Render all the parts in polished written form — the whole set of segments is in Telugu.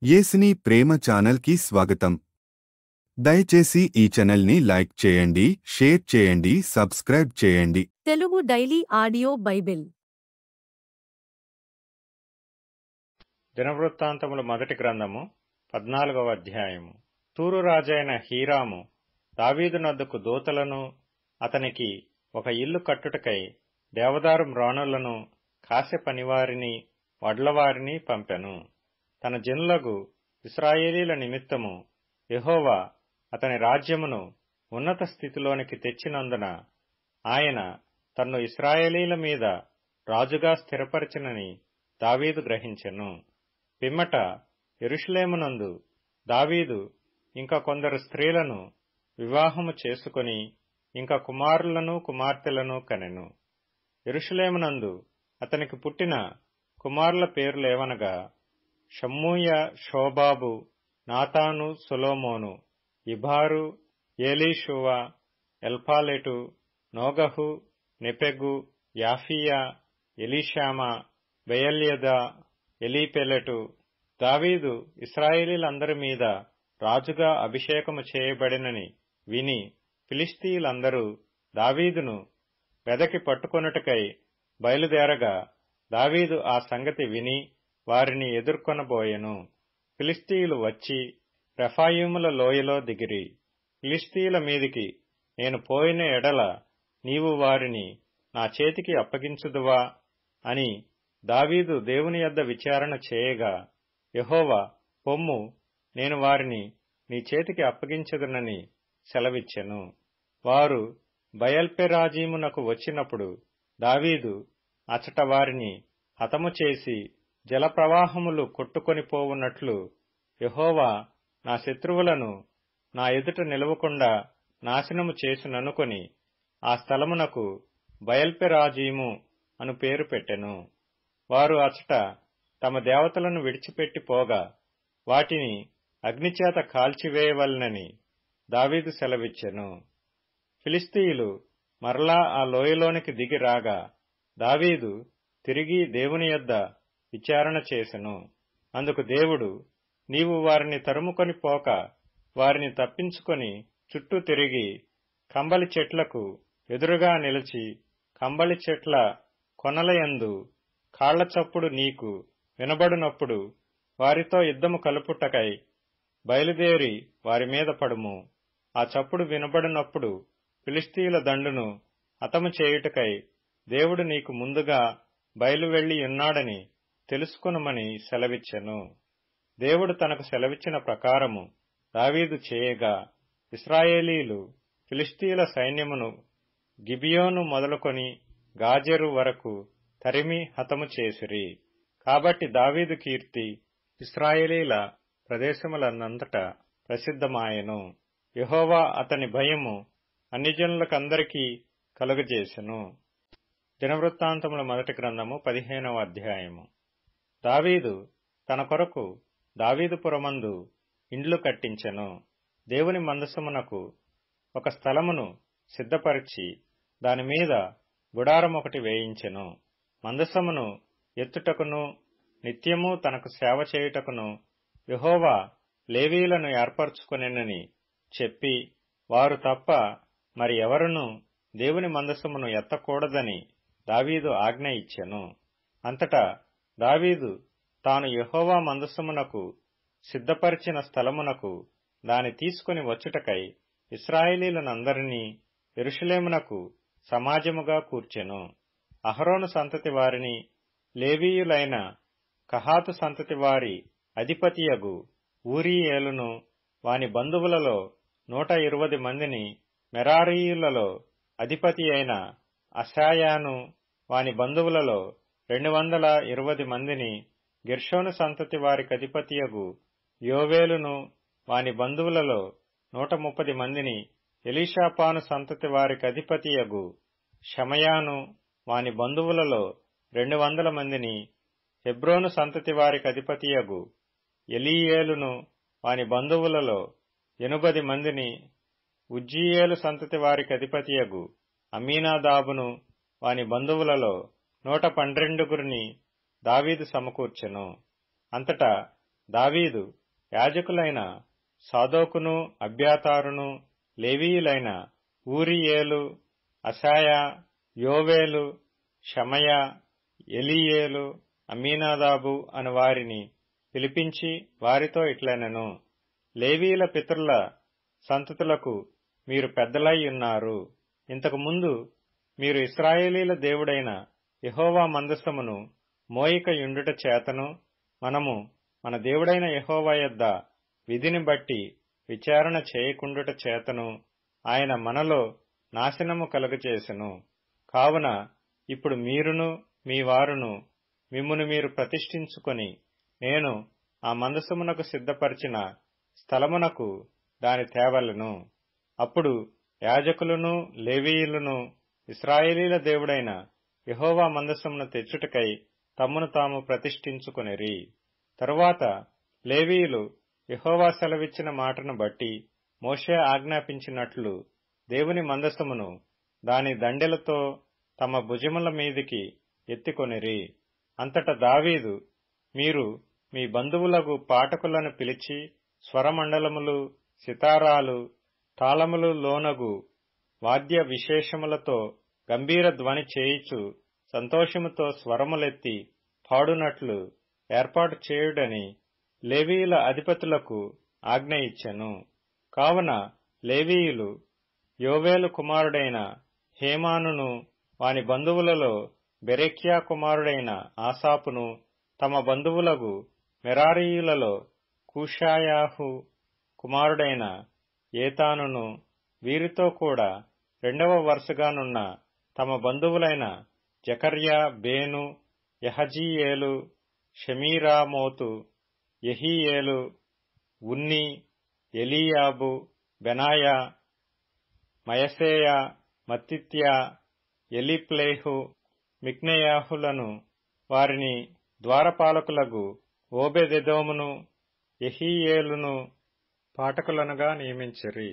యేసుని ప్రేమ ఛానల్కి స్వాగతం. దయచేసి ఈ ఛానల్ని లైక్ చేయండి, షేర్ చేయండి, సబ్స్క్రైబ్ చేయండి. తెలుగు డైలీ ఆడియో బైబిల్ దినవృత్తాంతముల మొదటి గ్రంథము 14వ అధ్యాయము. తూరు రాజైన హీరాము దావీదునొద్దకు దూతలను అతనికి ఒక ఇల్లు కట్టుటకై దేవదారు మ్రాణులను కాసె పనివారిని వడ్లవారిని పంపెను. తన జనులగు ఇశ్రాయేలీల నిమిత్తము యెహోవా అతని రాజ్యమును ఉన్నత స్థితిలోనికి తెచ్చినందున ఆయన తన్ను ఇశ్రాయేలీల మీద రాజుగా స్థిరపరచినని దావీదు గ్రహించెను. పిమ్మట యెరూషలేమునందు దావీదు ఇంకా కొందరు స్త్రీలను వివాహము చేసుకొని ఇంకా కుమారులను కుమార్తెలను కనెను. యెరూషలేమునందు అతనికి పుట్టిన కుమారుల పేర్లేవనగా షమ్మూయ, షోబాబు, నాతాను, సొలొమోను, ఇబారు, ఏలీషువ, ఎల్పాలెటు, నోగహు, నెపెగు, యాఫీయా, ఎలీషామా, బెయల్యదా, ఎలీపెలెటు. దావీదు ఇశ్రాయేలీలందరి మీద రాజుగా అభిషేకము చేయబడినని విని ఫిలిష్తీయులందరూ దావీదును వెదకి పట్టుకొనుటకై బయలుదేరగా దావీదు ఆ సంగతి విని వారిని ఎదుర్కొనబోయెను. ఫిలిష్తీయులు వచ్చి రెఫాయీముల లోయలో దిగిరి. ఫిలిష్తీయుల మీదికి నేను పోయిన ఎడల నీవు వారిని నా చేతికి అప్పగించుదువా అని దావీదు దేవుని యొద్ద విచారణ చేయగా యెహోవా, పొమ్ము, నేను వారిని నీ చేతికి అప్పగించదునని సెలవిచ్చెను. వారు బయల్పెరాజీమునకు వచ్చినప్పుడు దావీదు అచట వారిని హతము చేసి జలప్రవాహములు కొట్టుకొని పోవున్నట్లు యెహోవా నా శత్రువులను నా ఎదుట నిలవకుండా నాశనము చేసుననుకొని ఆ స్థలమునకు బయల్పెరాజీము అను పేరు పెట్టెను. వారు అచట తమ దేవతలను విడిచిపెట్టి పోగా వాటిని అగ్నిచేత కాల్చివేయవలెనని దావీదు సెలవిచ్చెను. ఫిలిష్తీయులు మరలా ఆ లోయలోనికి దిగి రాగా దావీదు తిరిగి దేవుని యొద్ద విచారణ చేసెను. అందుకు దేవుడు, నీవు వారిని తరుముకొని పోక వారిని తప్పించుకొని చుట్టూ తిరిగి కంబలి చెట్లకు ఎదురుగా నిలిచి కంబలి చెట్ల కొనలయందు కాళ్ల చప్పుడు నీకు వినబడినప్పుడు వారితో యుద్ధము కలుపుటకై బయలుదేరి వారి మీద పడుము. ఆ చప్పుడు వినబడినప్పుడు ఫిలిష్తీయుల దండును హతము చేయుటకై దేవుడు నీకు ముందుగా బయలువెళ్లి ఉన్నాడని తెలుసుకొనుమని సెలవిచ్చెను. దేవుడు తనకు సెలవిచ్చిన ప్రకారము దావీదు చేయగా ఇశ్రాయేలీలు ఫిలిష్తీయుల సైన్యమును గిబియోను మొదలుకొని గాజెరు వరకు తరిమి హతము చేసిరి. కాబట్టి దావీదు కీర్తి ఇశ్రాయేలీల ప్రదేశములందంతటా ప్రసిద్ధమాయెను. యెహోవా అతని భయము అన్ని జనులకందరికీ కలుగజేసెను. దినవృత్తాంతముల మొదటి గ్రంథము 15వ అధ్యాయము. దావీదు తన కొరకు దావీదుపురమందు ఇండ్లు కట్టించెను. దేవుని మందసమునకు ఒక స్థలమును సిద్ధపరిచి దానిమీద గుడారమొకటి వేయించెను. మందసమును ఎత్తుటకును నిత్యము తనకు సేవ చేయుటకును యెహోవా లేవీయులను ఏర్పరచుకొనెనని చెప్పి వారు తప్ప మరి ఎవరునూ దేవుని మందసమును ఎత్తకూడదని దావీదు ఆజ్ఞ ఇచ్చెను. అంతటా దావీదు తాను యెహోవా మందసమునకు సిద్ధపరిచిన స్థలమునకు దాని తీసుకుని వచ్చుటకై ఇశ్రాయేలీలనందరినీ యెరూషలేమునకు సమాజముగా కూర్చెను. అహరోను సంతతి వారిని, లేవీయులైన కహాతు సంతతి వారి అధిపతియగు ఊరీయేలును, వాని బంధువులలో 120 మందిని, మెరారీయులలో అధిపతి అయిన అశాయాను, వాని బంధువులలో 220 మందిని, గెర్షోను సంతతి వారికధిపతియగు యోవేలును, వాని బంధువులలో 130 మందిని, ఎలీషాపాను సంతతి వారికధిపతియగు షమయాను, వాని బంధువులలో 200 మందిని, హెబ్రోను సంతతి వారికధిపతియగు ఎలీయేలును, వాని బంధువులలో 80 మందిని, ఉజ్జీయేలు సంతతి వారికధిపతియగు అమీనాదాబును, వాని బంధువులలో 112 దావీదు సమకూర్చెను. అంతటా దావీదు యాజకులైన సాదోకును అబ్యాతారును, లేవీయులైన ఊరియేలు, అశాయా, యోవేలు, షమయా, ఎలీయేలు, అమ్మీనాదాబు అను వారిని పిలిపించి వారితో ఇట్లనెను, లేవీయుల పితరుల సంతతులకు మీరు పెద్దలై ఉన్నారు. ఇంతకు ముందు మీరు ఇశ్రాయేలీల దేవుడైన యెహోవా మందసమును మోయిక యుండుట చేతను, మనము మన దేవుడైన యెహోవా యొద్ద విధిని బట్టి విచారణ చేయకుండుట చేతను ఆయన మనలో నాశనము కలుగచేసెను. కావున ఇప్పుడు మీరును మీ వారును మిమ్మును మీరు ప్రతిష్ఠించుకొని, నేను ఆ మందసమునకు సిద్ధపరిచిన స్థలమునకు దాని తేవలెను. అప్పుడు యాజకులను లేవీయులను ఇశ్రాయేలీల దేవుడైన యెహోవా మందసమును తెచ్చుటకై తమ్మును తాము ప్రతిష్ఠించుకొనిరి. తరువాత లేవీయులు యెహోవా సెలవిచ్చిన మాటను బట్టి మోషే ఆజ్ఞాపించినట్లు దేవుని మందసమును దాని దండెలతో తమ భుజముల మీదికి ఎత్తికొనిరి. అంతట దావీదు, మీరు మీ బంధువులకు పాటకులను పిలిచి స్వరమండలములు, సితారాలు, తాళములు లోనగు వాద్య విశేషములతో గంభీర ధ్వని చేయిచు సంతోషముతో స్వరములెత్తి పాడునట్లు ఏర్పాటు చేయుడని లేవీయుల అధిపతులకు ఆజ్ఞ ఇచ్చెను. కావున లేవీయులు యోవేలు కుమారుడైన హేమానును, వాని బంధువులలో బెరెక్యా కుమారుడైన ఆసాపును, తమ బంధువులకు మెరారీయులలో కూషాయాహు కుమారుడైన ఏతానును, వీరితో కూడా రెండవ వరుసగానున్న తమ బంధువులైన జకర్యా, బేను, యహజీయేలు, షమీరామోతు, యెహీయేలు, ఉన్ని, ఎలీయాబు, బెనాయా, మయసేయా, మత్తిత్యా, ఎలీప్లేహు, మిక్నెయాహులను, వారిని ద్వారపాలకులకు ఓబెదెదోమును, యెహీయేలును పాటకులనుగా నియమించిరి.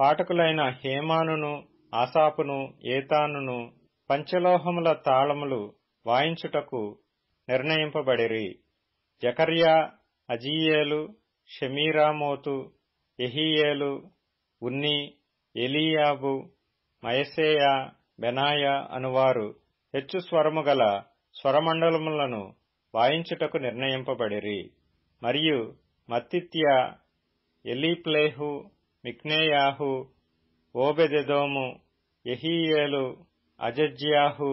పాటకులైన హేమానును, ఆసాపును, ఏతానును పంచలోహముల తాళములు వాయించుటకు నిర్ణయింపబడిరి. జకర్యా, అజీయేలు, షమీరామోతు, యెహీయేలు, ఉన్ని, ఎలీయాబు, మయసేయా, బెనాయా అనువారు హెచ్చు స్వరము గల స్వరమండలములను వాయించుటకు నిర్ణయింపబడిరి. మరియు మత్తిత్యా, ఎలీప్లేహు, మిక్నేయాహు, ఓబెదెదోము, యెహీయేలు, అజజ్యాహు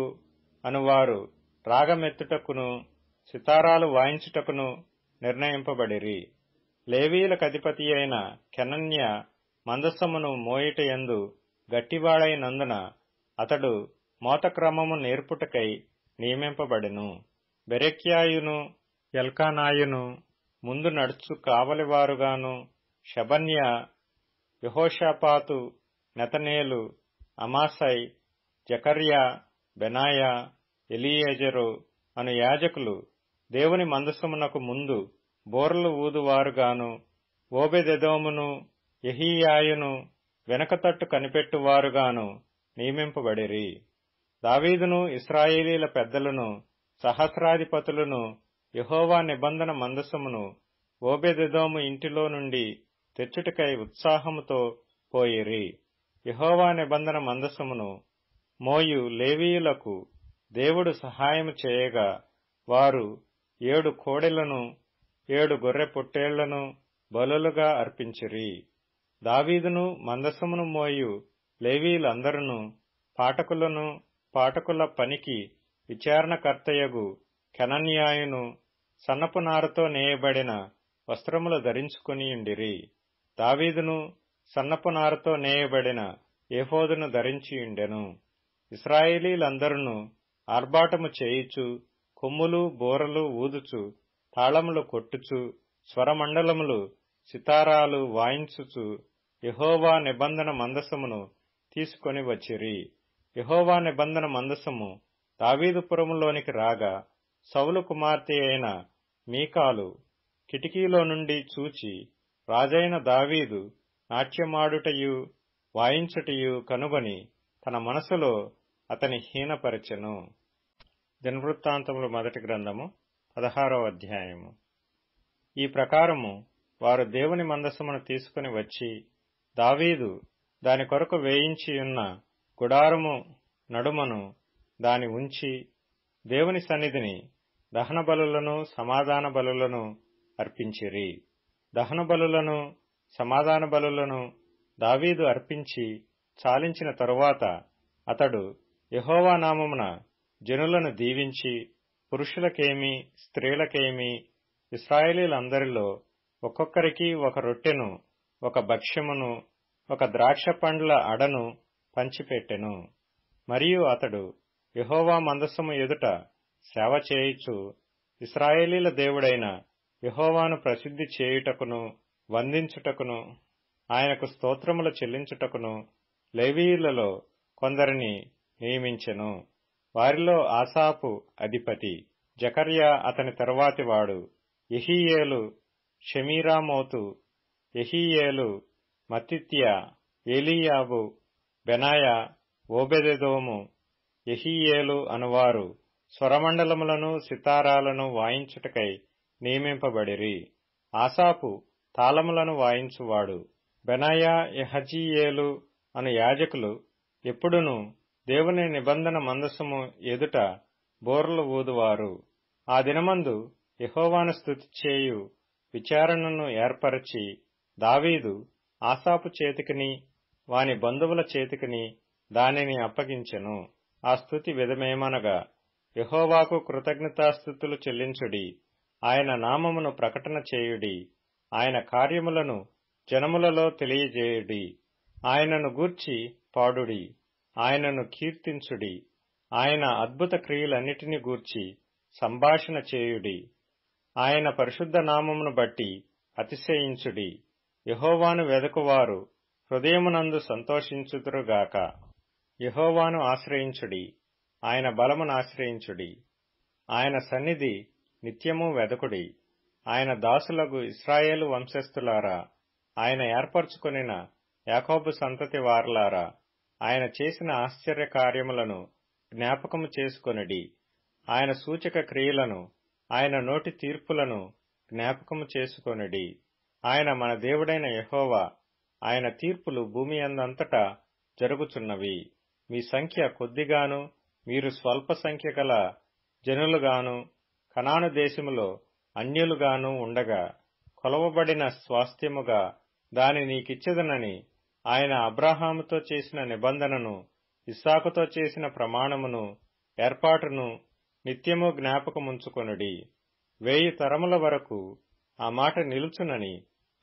అనువారు రాగమెత్తుటకును సితారాలు వాయించుటకును నిర్ణయింపబడిరి. లేవీయులకధిపతి అయిన కెనన్య మందసమును మోయుటయందు గట్టివాడైనందున అతడు మోతక్రమము నేర్పుటకై నియమింపబడెను. బెరెక్యాయును ఎల్కానాయును ముందు నడుచు కావలివారుగాను, షబన్యా, యెహోషాపాతు, నెతనేలు, అమాసై, జకర్యా, బెనాయా, ఎలీయెజరు అను యాజకులు దేవుని మందసమునకు ముందు బోరలు ఊదువారుగాను, ఓబెదెదోమును, యెహీయాయును వెనకతట్టు కనిపెట్టువారుగాను నియమింపబడిరి. దావీదును ఇశ్రాయేలీల పెద్దలను సహస్రాధిపతులను యెహోవా నిబంధన మందసమును ఓబెదెదోము ఇంటిలో నుండి తెచ్చుటకై ఉత్సాహముతో పోయిరి. యెహోవా నిబంధన మందసమును మోయు లేవీయులకు దేవుడు సహాయము చేయగా వారు 7 కోడెలను 7 గొర్రె పొట్టేళ్లను బలులుగా అర్పించిరి. దావీదును మందసమును మోయు లేవీయులందరును పాటకులను, పాటకుల పనికి విచారణకర్తయగు కెనన్యాయును సన్నపు నారతో నేయబడిన వస్త్రములు ధరించుకొనియుండిరి. దావీదును సన్నపు నారతో నేయబడిన ఏఫోదును ధరించియుండెను. ఇశ్రాయేలీలందరును ఆర్భాటము చేయుచు, కొమ్ములు, బోరలు ఊదుచు, తాళములు కొట్టుచు, స్వరమండలములు, సితారాలు వాయించుచు యెహోవా నిబంధన మందసమును తీసుకొని వచ్చిరి. యెహోవా నిబంధన మందసము దావీదుపురములోనికి రాగా సౌలు కుమార్తె అయిన మీకాలు కిటికీలో నుండి చూచి రాజైన దావీదు నాట్యమాడుటయు వాయించుటయు కనుగొని తన మనసులో అతని హీనపరచెను. దినవృత్తాంతములు మొదటి గ్రంథము 16వ అధ్యాయము. ఈ ప్రకారము వారు దేవుని మందసమును తీసుకుని వచ్చి దావీదు దాని కొరకు వేయించియున్న గుడారము నడుమను దాని ఉంచి దేవుని సన్నిధిని దహన బలులను సమాధాన బలులను అర్పించిరి. దహన బలులను సమాధాన బలులను దావీదు అర్పించి చాలించిన తరువాత అతడు యెహోవా నామమున జనులను దీవించి పురుషులకేమి స్త్రీలకేమి ఇశ్రాయేలీలందరిలో ఒక్కొక్కరికి ఒక రొట్టెను ఒక భక్ష్యమును ఒక ద్రాక్ష పండ్ల అడను పంచిపెట్టెను. మరియు అతడు యెహోవా మందసము ఎదుట సేవ చేయుచు ఇశ్రాయేలీల దేవుడైన యెహోవాను ప్రసిద్ధి చేయుటకును వందించుటకును ఆయనకు స్తోత్రములు చెల్లించుటకును లేవీయులలో కొందరిని నియమించెను. వారిలో ఆసాపు అధిపతి, జకర్యా అతని తరువాతివాడు, యెహీయేలు, షెమీరామోతు, యెహీయేలు, మత్తిత్యా, ఏలీయాబు, బెనాయా, ఓబెదెదోము, యెహీయేలు అనువారు స్వరమండలములను సితారాలను వాయించుటకై నియమింపబడిరి. ఆసాపు తాళములను వాయించువాడు. బెనాయా, యహజీయేలు అను యాజకులు ఎప్పుడునూ దేవుని నిబంధన మందసము ఎదుట బోర్లు ఊదువారు. ఆ దినమందు యెహోవాను స్తుతి చేయు విచారణను ఏర్పరచి దావీదు ఆసాపు చేతికిని వాని బంధువుల చేతికిని దానిని అప్పగించెను. ఆ స్తుతి విధమేమనగా, యెహోవాకు కృతజ్ఞతాస్తుతులు చెల్లించుడి, ఆయన నామమును ప్రకటన చేయుడి, ఆయన కార్యములను జనములలో తెలియజేయుడి, ఆయనను గూర్చి పాడుడి, ఆయనను కీర్తించుడి, ఆయన అద్భుత క్రియలన్నిటిని గూర్చి సంభాషణ చేయుడి, ఆయన పరిశుద్ధ నామమును బట్టి అతిశయించుడి. యెహోవాను వెదకువారు హృదయమునందు సంతోషించుదురుగాక. యెహోవాను ఆశ్రయించుడి, ఆయన బలమును ఆశ్రయించుడి. ఆయన సన్నిధి నిత్యము వెదకుడి. ఆయన దాసులగు ఇశ్రాయేలు వంశస్థులారా, ఆయన ఏర్పరచుకొనిన యాకోబు సంతతి వారలారా, ఆయన చేసిన ఆశ్చర్య కార్యములను జ్ఞాపకము చేసుకొనిడి. ఆయన సూచక క్రియలను, ఆయన నోటి తీర్పులను జ్ఞాపకము చేసుకొనిడి. ఆయన మన దేవుడైన యెహోవా, ఆయన తీర్పులు భూమి అందంతటా జరుగుచున్నవి. మీ సంఖ్య కొద్దిగాను మీరు స్వల్ప సంఖ్య గల జనులుగాను కనాను దేశములో అన్యులుగాను ఉండగా కొలవబడిన స్వాస్థ్యముగా దాని నీకిచ్చెదనని ఆయన అబ్రాహాముతో చేసిన నిబంధనను, ఇస్సాకుతో చేసిన ప్రమాణమును, ఏర్పాటును నిత్యము జ్ఞాపకముంచుకొనుడి. 1000 తరముల వరకు ఆ మాట నిలుచునని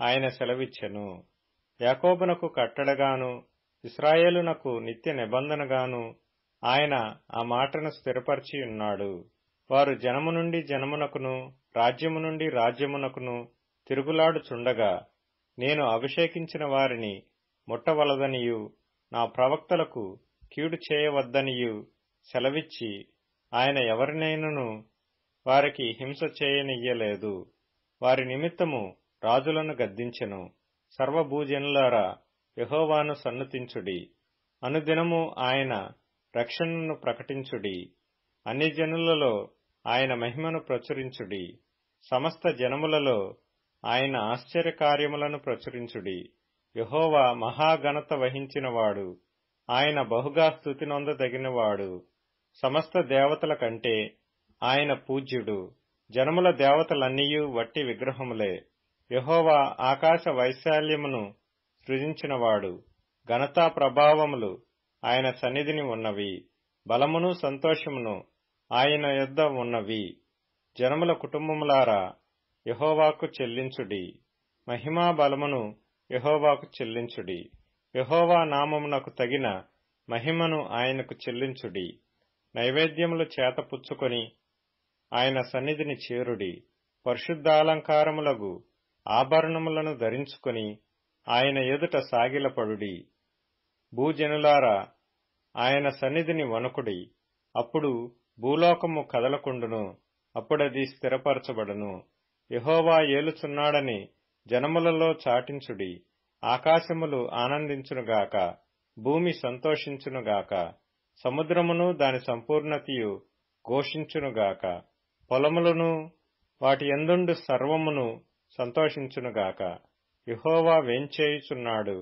ఆయన సెలవిచ్చెను. యాకోబునకు కట్టడగాను ఇశ్రాయేలునకు నిత్య నిబంధనగాను ఆయన ఆ మాటను స్థిరపరిచి ఉన్నాడు. వారు జనము నుండి జనమునకును రాజ్యము నుండి రాజ్యమునకును తిరుగులాడుచుండగా నేను అభిషేకించిన వారిని ముట్టవలదనియు నా ప్రవక్తలకు కీడు చేయవద్దనియు సెలవిచ్చి ఆయన ఎవరినైనను వారికి హింస చేయనియ్యలేదు. వారి నిమిత్తము రాజులను గద్దించెను. సర్వభూజనులారా, యెహోవాను సన్నుతించుడి. అనుదినము ఆయన రక్షణను ప్రకటించుడి. అన్ని జనులలో ఆయన మహిమను ప్రచురించుడి. సమస్త జనములలో ఆయన ఆశ్చర్యకార్యములను ప్రచురించుడి. యెహోవా మహాఘనత వహించినవాడు, ఆయన బహుగా స్తుతి నొందదగినవాడు. సమస్త దేవతల కంటే ఆయన పూజ్యుడు. జనముల దేవతలన్నీయు వట్టి విగ్రహములే. యెహోవా ఆకాశ వైశాల్యమును సృజించినవాడు. ఘనతా ప్రభావములు ఆయన సన్నిధిని ఉన్నవి. బలమును సంతోషమును ఆయన యొద్ద ఉన్నవి. జనముల కుటుంబములారా, యెహోవాకు చెల్లించుడి. మహిమా బలమును యెహోవాకు చెల్లించుడి. యెహోవా నామమునకు తగిన మహిమను ఆయనకు చెల్లించుడి. నైవేద్యములు చేతపుచ్చుకొని ఆయన సన్నిధిని చేరుడి. పరిశుద్ధాలంకారములగు ఆభరణములను ధరించుకొని ఆయన ఎదుట సాగిలపడుడి. భూజనులారా, ఆయన సన్నిధిని వణుకుడి. అప్పుడు భూలోకము కదలకుండును, అప్పుడది స్థిరపరచబడును. యెహోవా ఏలుచున్నాడని జనములలో చాటించుడి. ఆకాశములు ఆనందించునుగాక, భూమి సంతోషించునుగాక, సముద్రమును దాని సంపూర్ణతయు ఘోషించునుగాక. పొలములను వాటి యందుండు సర్వమును సంతోషించునుగాక. యెహోవా వేంచేయుచున్నాడు,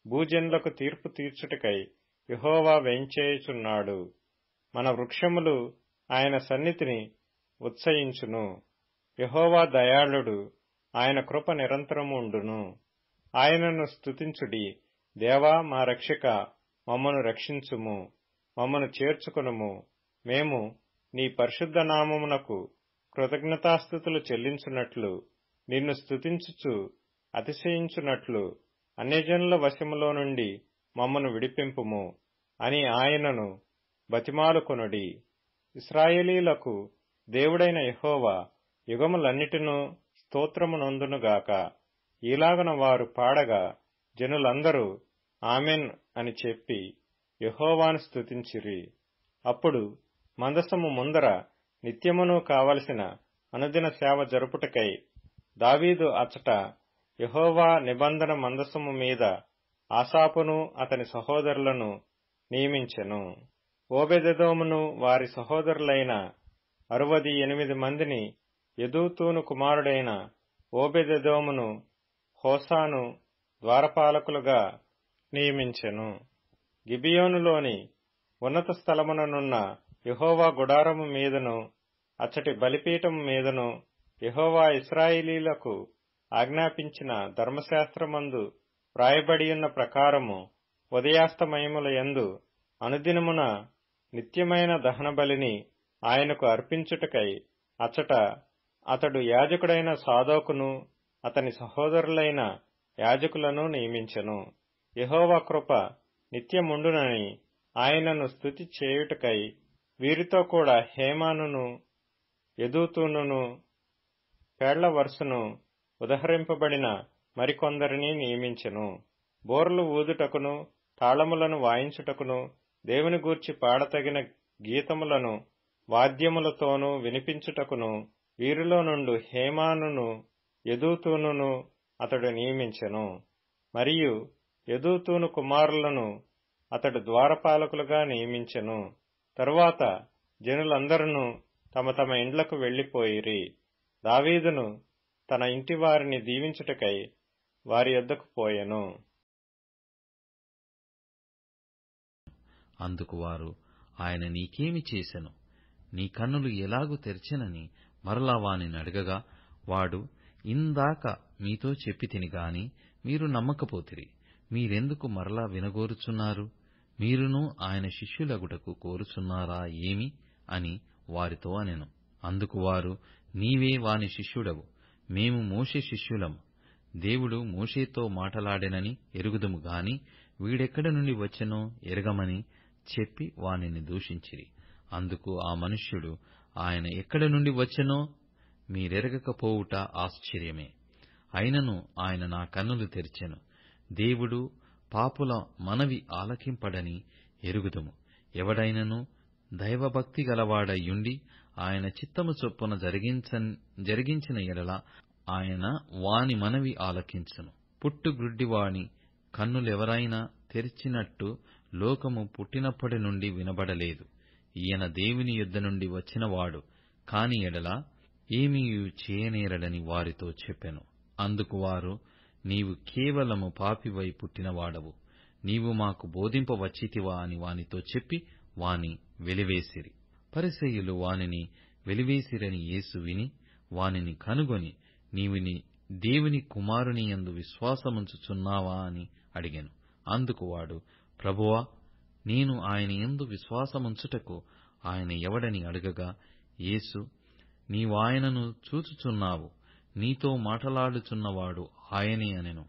భూజనులకు తీర్పు తీర్చుటకై యెహోవా వేంచేయుచున్నాడు. మన వృక్షములు ఆయన సన్నిధిని ఉత్సహించును. యెహోవా దయాళుడు, ఆయన కృప నిరంతరము ఉండును. ఆయనను స్తుతించుడి. దేవా, మా రక్షక, మమ్మను రక్షించుము, మమ్మను చేర్చుకొనుము. మేము నీ పరిశుద్ధ నామమునకు కృతజ్ఞతాస్తుతులు చెల్లించున్నట్లు, నిన్ను స్తుతించుచు అతిశయించున్నట్లు అన్యజనుల వశములో నుండి మమ్మను విడిపింపుము అని ఆయనను బతిమాలుకొనుడి. ఇశ్రాయేలీలకు దేవుడైన యెహోవా యుగములన్నిటినూ స్తోత్రమునొందునుగాక. ఈలాగన వారు పాడగా జనులందరూ ఆమెన్ అని చెప్పి యెహోవాను స్తుతించిరి. అప్పుడు మందసము ముందర నిత్యమును కావలసిన అనుదిన సేవ జరుపుటకై దావీదు అచ్చట యెహోవా నిబంధన మందసము మీద ఆసాపును అతని సహోదరులను నియమించెను. ఓబెదెదోమును వారి సహోదరులైన 68 మందిని యెదూతూను కుమారుడైన ఓబెదెదోమును హోసాను ద్వారపాలకులుగా నియమించెను. గిబియోనులోని ఉన్నత స్థలముననున్న యెహోవా గుడారము మీదను అచ్చటి బలిపీఠము మీదను యెహోవా ఇశ్రాయేలీలకు ఆజ్ఞాపించిన ధర్మశాస్త్రమందు వ్రాయబడియున్న ప్రకారము ఉదయాస్తమయముల యందు అనుదినమున నిత్యమైన దహనబలిని ఆయనకు అర్పించుటకై అచ్చట అతడు యాజకుడైన సాదోకును అతని సహోదరులైన యాజకులను నియమించెను. యెహోవా కృప నిత్యముండునని ఆయనను స్తుతి చేయుటకై వీరితో కూడా హేమానును యెదూతూనును పేళ్ల వరుసను ఉదహరింపబడిన మరికొందరిని నియమించెను. బోర్లు ఊదుటకును తాళములను వాయించుటకును దేవుని గూర్చి పాడతగిన గీతములను వాద్యములతోనూ వినిపించుటకును వీరిలో నుండి హేమానును యెదూతూనును అతడు నియమించెను. మరియు యెదూతూను కుమారులను అతడు ద్వారపాలకులుగా నియమించెను. తరువాత జనులందరూ తమ తమ ఇండ్లకు వెళ్లిపోయిరి. దావీదును తన ఇంటి వారిని దీవించుటకై వారి యొద్దకు పోయెను. అందుకు వారు, ఆయన నీకేమి చేసెను? నీ కన్నులు ఎలాగు తెరచెనని మరలా వానిని అడగగా, వాడు, ఇందాక మీతో చెప్పితిని గాని మీరు నమ్మకపోతిరి. మీరెందుకు మరలా వినగోరుచున్నారు? మీరును ఆయన శిష్యులగుటకు కోరుచున్నారా ఏమి అని వారితో అనెను. అందుకు వారు, నీవే వాని శిష్యుడవు, మేము మోషే శిష్యులము. దేవుడు మోషేతో మాటలాడెనని ఎరుగుదుము గాని వీడెక్కడ నుండి వచ్చెనో ఎరగమని చెప్పి వానిని దూషించిరి. అందుకు ఆ మనుష్యుడు, ఆయన ఎక్కడ నుండి వచ్చెనో మీరెరగకపోవుట ఆశ్చర్యమే. అయినను ఆయన నా కన్నులు తెరిచెను. దేవుడు పాపుల మనవి ఆలకింపడని ఎరుగుదుము. ఎవడైనను దైవభక్తి గలవాడయుండి ఆయన చిత్తము చొప్పున జరిగించిన ఎడల ఆయన వాని మనవి ఆలకించును. పుట్టుగ్రుడ్డివాని కన్నులెవరైనా తెరిచినట్టు లోకము పుట్టినప్పటి నుండి వినబడలేదు. ఈయన దేవుని యొద్ద నుండి వచ్చినవాడు కాని ఎడల ఏమీయూ చేయనేరడని వారితో చెప్పెను. అందుకు వారు, నీవు కేవలము పాపివై పుట్టినవాడవు, నీవు మాకు బోధింపవచ్చితివా అని వానితో చెప్పి వాని వెలివేసిరి. పరిసయ్యులు వానిని వెలివేసిరని యేసు విని వానిని కనుగొని, నీవు దేవుని కుమారుని యందు విశ్వాసముంచుచున్నావా అని అడిగెను. అందుకు వాడు, ప్రభువా, నేను ఆయన యందు విశ్వాసముంచుటకు ఆయన ఎవడని అడగగా, యేసు, నీవాయనను చూచుచున్నావు, నీతో మాటలాడుచున్నవాడు ఆయనే అనెను.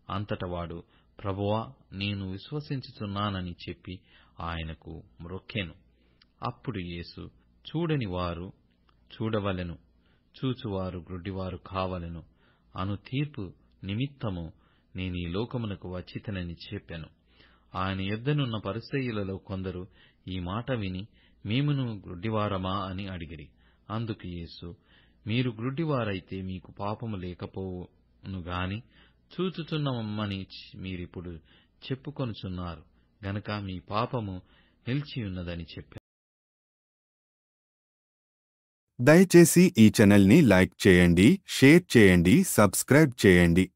అంతట వాడు, ప్రభువా, నేను విశ్వసించుచున్నానని చెప్పి ఆయనకు మ్రొక్కెను. అప్పుడు యేసు, చూడని వారు చూడవలెను, చూచువారు గ్రుడ్డివారు కావలెను అను తీర్పు నిమిత్తము నేనీ లోకమునకు వచ్చితినని చెప్పెను. ఆయన యొద్దనున్న పరిసయ్యులలో కొందరు ఈ మాట విని, మేమును గ్రుడ్డివారమా అని అడిగిరి. అందుకు యేసు, మీరు గ్రుడ్డివారైతే మీకు పాపము లేకపోవును గాని చూచుచున్నామని మీరిప్పుడు చెప్పుకొనుచున్నారు గనుక మీ పాపము నిలిచియున్నదని చెప్పారు. దయచేసి ఈ ఛానల్ని లైక్ చేయండి, షేర్ చేయండి, సబ్స్క్రైబ్ చేయండి.